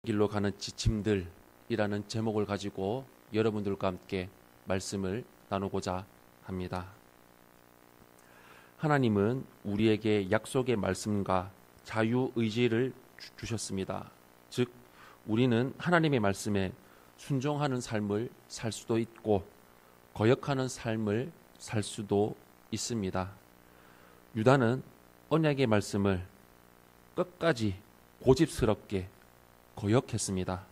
길로 가는 지침들이라는 제목을 가지고 여러분들과 함께 말씀을 나누고자 합니다. 하나님은 우리에게 약속의 말씀과 자유의지를 주셨습니다. 즉 우리는 하나님의 말씀에 순종하는 삶을 살 수도 있고 거역하는 삶을 살 수도 있습니다. 유다는 언약의 말씀을 끝까지 고집스럽게 거역했습니다.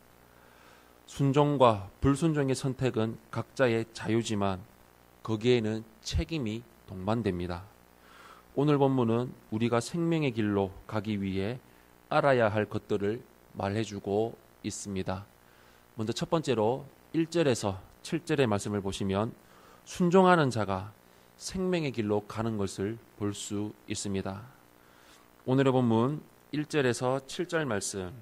순종과 불순종의 선택은 각자의 자유지만 거기에는 책임이 동반됩니다. 오늘 본문은 우리가 생명의 길로 가기 위해 알아야 할 것들을 말해주고 있습니다. 먼저 첫 번째로 1절에서 7절의 말씀을 보시면 순종하는 자가 생명의 길로 가는 것을 볼 수 있습니다. 오늘의 본문 1절에서 7절 말씀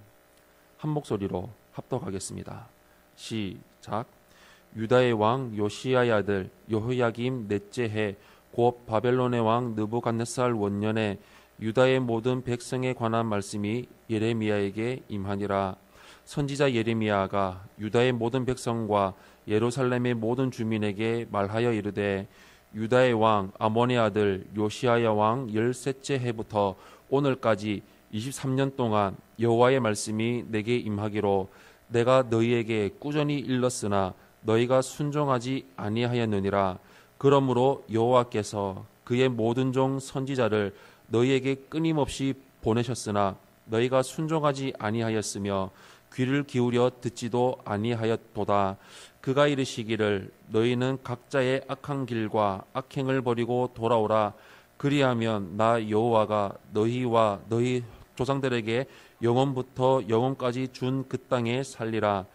한 목소리로 합독하겠습니다. 시작. 유다의 왕 요시야의 아들 여호야김 넷째 해 곧 바벨론의 왕 느부갓네살 원년에 유다의 모든 백성에 관한 말씀이 예레미야에게 임하니라. 선지자 예레미야가 유다의 모든 백성과 예루살렘의 모든 주민에게 말하여 이르되 유다의 왕 아몬의 아들 요시야의 왕 13째 해부터 오늘까지 23년 동안 여호와의 말씀이 내게 임하기로 내가 너희에게 꾸준히 일렀으나 너희가 순종하지 아니하였느니라. 그러므로 여호와께서 그의 모든 종 선지자를 너희에게 끊임없이 보내셨으나 너희가 순종하지 아니하였으며 귀를 기울여 듣지도 아니하였도다. 그가 이르시기를 너희는 각자의 악한 길과 악행을 버리고 돌아오라. 그리하면 나 여호와가 너희와 너희 조상들에게 영원부터 영원까지 준 그 땅에 살리라.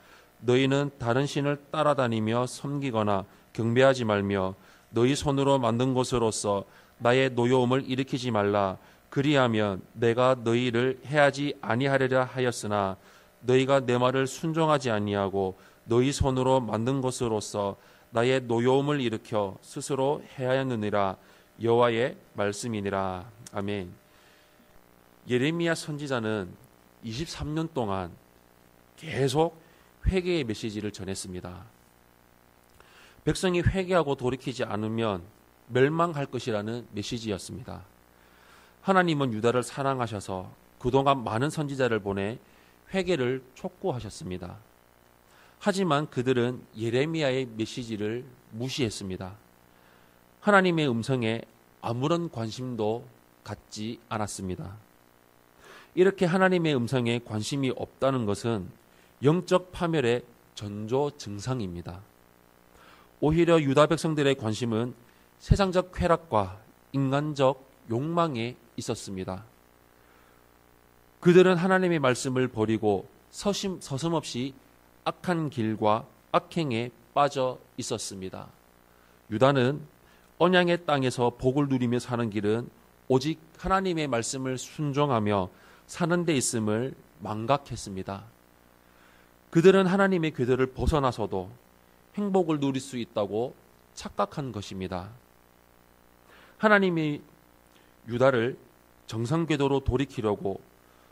너희는 다른 신을 따라다니며 섬기거나 경배하지 말며 너희 손으로 만든 것으로서 나의 노여움을 일으키지 말라. 그리하면 내가 너희를 해하지 아니하리라 하였으나 너희가 내 말을 순종하지 아니하고 너희 손으로 만든 것으로서 나의 노여움을 일으켜 스스로 해하였느니라. 여호와의 말씀이니라. 아멘. 예레미야 선지자는 23년 동안 계속 회개의 메시지를 전했습니다. 백성이 회개하고 돌이키지 않으면 멸망할 것이라는 메시지였습니다. 하나님은 유다를 사랑하셔서 그동안 많은 선지자를 보내 회개를 촉구하셨습니다. 하지만 그들은 예레미야의 메시지를 무시했습니다. 하나님의 음성에 아무런 관심도 갖지 않았습니다. 이렇게 하나님의 음성에 관심이 없다는 것은 영적 파멸의 전조 증상입니다. 오히려 유다 백성들의 관심은 세상적 쾌락과 인간적 욕망에 있었습니다. 그들은 하나님의 말씀을 버리고 서슴없이 악한 길과 악행에 빠져 있었습니다. 유다는 언약의 땅에서 복을 누리며 사는 길은 오직 하나님의 말씀을 순종하며 사는 데 있음을 망각했습니다. 그들은 하나님의 궤도를 벗어나서도 행복을 누릴 수 있다고 착각한 것입니다. 하나님이 유다를 정상 궤도로 돌이키려고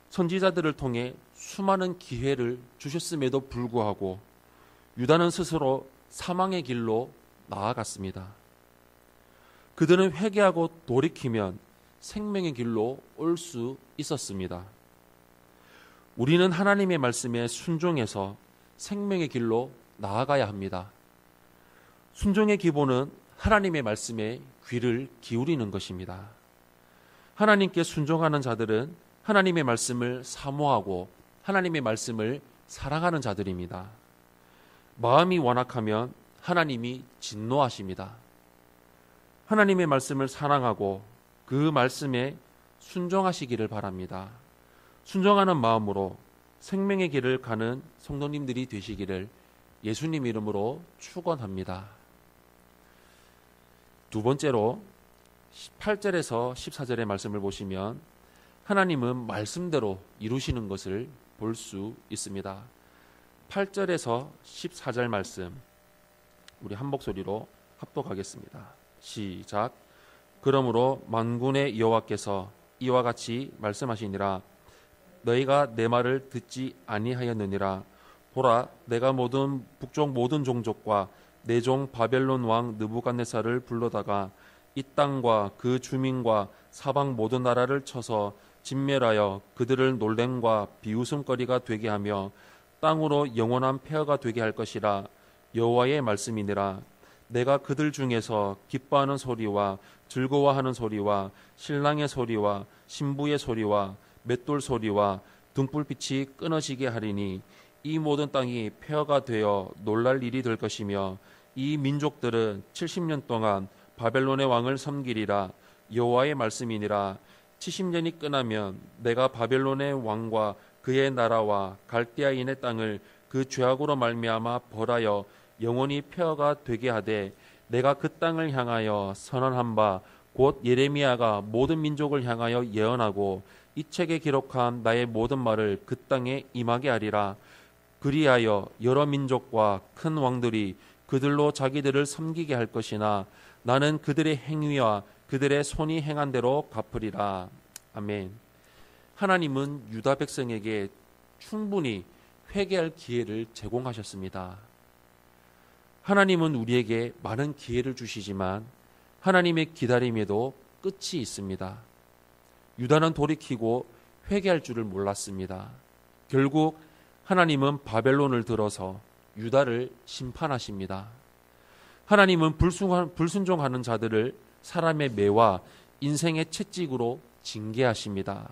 선지자들을 통해 수많은 기회를 주셨음에도 불구하고 유다는 스스로 사망의 길로 나아갔습니다. 그들은 회개하고 돌이키면 생명의 길로 올 수 있었습니다. 우리는 하나님의 말씀에 순종해서 생명의 길로 나아가야 합니다. 순종의 기본은 하나님의 말씀에 귀를 기울이는 것입니다. 하나님께 순종하는 자들은 하나님의 말씀을 사모하고 하나님의 말씀을 사랑하는 자들입니다. 마음이 완악하면 하나님이 진노하십니다. 하나님의 말씀을 사랑하고 그 말씀에 순종하시기를 바랍니다. 순종하는 마음으로 생명의 길을 가는 성도님들이 되시기를 예수님 이름으로 축원합니다. 두 번째로 8절에서 14절의 말씀을 보시면 하나님은 말씀대로 이루시는 것을 볼 수 있습니다. 8절에서 14절 말씀 우리 한 목소리로 합독하겠습니다. 시작. 그러므로 만군의 여호와께서 이와 같이 말씀하시니라. 너희가 내 말을 듣지 아니하였느니라. 보라, 내가 모든 북쪽 모든 종족과 내 종 바벨론 왕 느부갓네살을 불러다가 이 땅과 그 주민과 사방 모든 나라를 쳐서 진멸하여 그들을 놀램과 비웃음거리가 되게 하며 땅으로 영원한 폐허가 되게 할 것이라. 여호와의 말씀이니라. 내가 그들 중에서 기뻐하는 소리와 즐거워하는 소리와 신랑의 소리와 신부의 소리와 맷돌 소리와 등불빛이 끊어지게 하리니 이 모든 땅이 폐허가 되어 놀랄 일이 될 것이며 이 민족들은 70년 동안 바벨론의 왕을 섬기리라. 여호와의 말씀이니라. 70년이 끝나면 내가 바벨론의 왕과 그의 나라와 갈대아인의 땅을 그 죄악으로 말미암아 벌하여 영원히 폐허가 되게 하되 내가 그 땅을 향하여 선언한 바 곧 예레미야가 모든 민족을 향하여 예언하고 이 책에 기록한 나의 모든 말을 그 땅에 임하게 하리라. 그리하여 여러 민족과 큰 왕들이 그들로 자기들을 섬기게 할 것이나 나는 그들의 행위와 그들의 손이 행한 대로 갚으리라. 아멘. 하나님은 유다 백성에게 충분히 회개할 기회를 제공하셨습니다. 하나님은 우리에게 많은 기회를 주시지만 하나님의 기다림에도 끝이 있습니다. 유다는 돌이키고 회개할 줄을 몰랐습니다. 결국 하나님은 바벨론을 들어서 유다를 심판하십니다. 하나님은 불순종하는 자들을 사람의 매와 인생의 채찍으로 징계하십니다.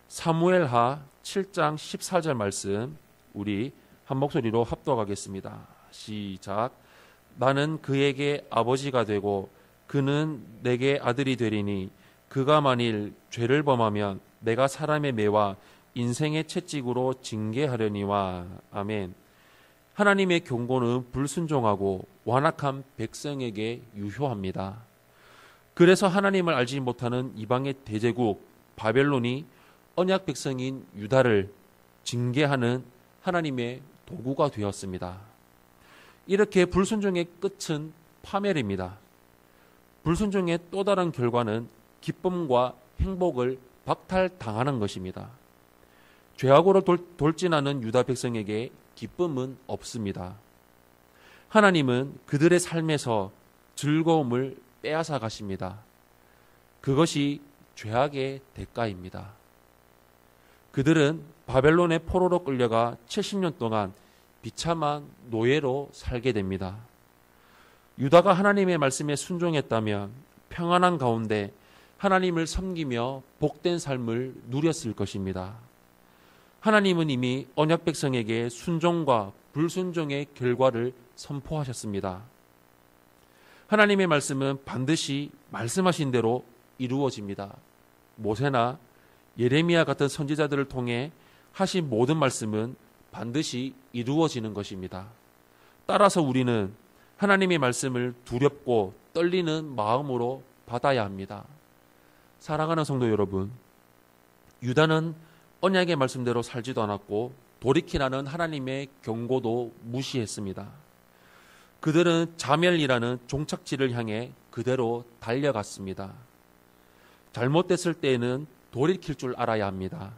사무엘하 7장 14절 말씀 우리 한 목소리로 합독하겠습니다. 시작. 나는 그에게 아버지가 되고 그는 내게 아들이 되리니 그가 만일 죄를 범하면 내가 사람의 매와 인생의 채찍으로 징계하려니와. 아멘. 하나님의 경고는 불순종하고 완악한 백성에게 유효합니다. 그래서 하나님을 알지 못하는 이방의 대제국 바벨론이 언약 백성인 유다를 징계하는 하나님의 도구가 되었습니다. 이렇게 불순종의 끝은 파멸입니다. 불순종의 또 다른 결과는 기쁨과 행복을 박탈당하는 것입니다. 죄악으로 돌진하는 유다 백성에게 기쁨은 없습니다. 하나님은 그들의 삶에서 즐거움을 빼앗아 가십니다. 그것이 죄악의 대가입니다. 그들은 바벨론의 포로로 끌려가 70년 동안 비참한 노예로 살게 됩니다. 유다가 하나님의 말씀에 순종했다면 평안한 가운데 하나님을 섬기며 복된 삶을 누렸을 것입니다. 하나님은 이미 언약 백성에게 순종과 불순종의 결과를 선포하셨습니다. 하나님의 말씀은 반드시 말씀하신 대로 이루어집니다. 모세나 예레미야 같은 선지자들을 통해 하신 모든 말씀은 반드시 이루어지는 것입니다. 따라서 우리는 하나님의 말씀을 두렵고 떨리는 마음으로 받아야 합니다. 사랑하는 성도 여러분, 유다는 언약의 말씀대로 살지도 않았고 돌이키라는 하나님의 경고도 무시했습니다. 그들은 자멸이라는 종착지를 향해 그대로 달려갔습니다. 잘못됐을 때에는 돌이킬 줄 알아야 합니다.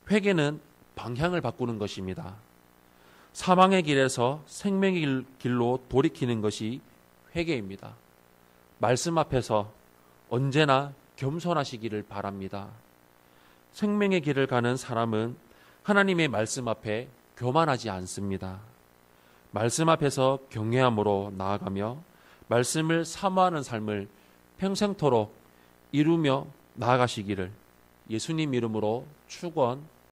회개는 방향을 바꾸는 것입니다. 사망의 길에서 생명의 길로 돌이키는 것이 회개입니다. 말씀 앞에서 언제나 겸손하시기를 바랍니다. 생명의 길을 가는 사람은 하나님의 말씀 앞에 교만하지 않습니다. 말씀 앞에서 경외함으로 나아가며 말씀을 사모하는 삶을 평생토록 이루며 나아가시기를 예수님 이름으로 축원합니다.